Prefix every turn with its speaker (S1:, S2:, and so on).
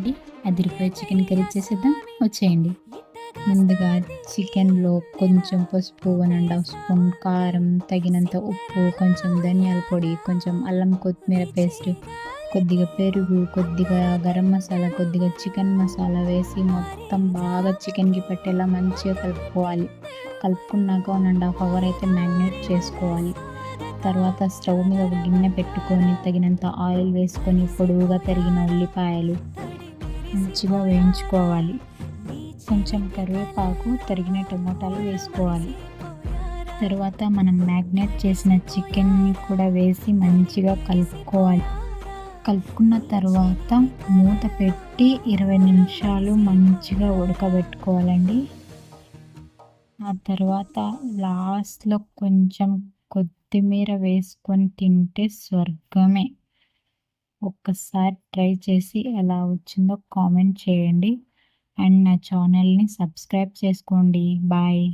S1: Ready. అదిరిపోయే chicken curry చేసేద్దాం, వచ్చేయండి. ముందుగా చికెన్లో కొంచెం పసుపు, 1½ స్పూన్ కారం, తగినంత ఉప్పు, కొంచెం ధనియాల పొడి, కొంచెం అల్లం కొత్తిమీర పేస్ట్, కొద్దిగా పెరుగు, కొద్దిగా గరం మసాలా, కొద్దిగా చికెన్ మసాలా వేసి మొత్తం బాగా చికెన్కి పట్టేలా మంచిగా కలుపుకోవాలి. కలుపుకున్నాక 1½ అవర్ అయితే మ్యారినేట్ చేసుకోవాలి. తర్వాత స్టవ్ మీద ఒక గిన్నె పెట్టుకొని తగినంత ఆయిల్ వేసుకొని పొడవుగా తరిగిన ఉల్లిపాయలు మంచిగా వేయించుకోవాలి. కొంచెం కరివేపాకు, తరిగిన టమోటాలు వేసుకోవాలి. తర్వాత మనం మ్యాగ్నేట్ చేసిన చికెన్ని కూడా వేసి మంచిగా కలుపుకోవాలి. కలుపుకున్న తర్వాత మూత పెట్టి 20 నిమిషాలు మంచిగా ఉడకబెట్టుకోవాలండి. ఆ తర్వాత లాస్ట్లో కొంచెం కొత్తిమీర వేసుకొని తింటే స్వర్గమే. ఒక్కసారి ట్రై చేసి ఎలా వచ్చిందో కామెంట్ చేయండి. అండ్ నా ఛానల్ని సబ్స్క్రైబ్ చేసుకోండి. బాయ్.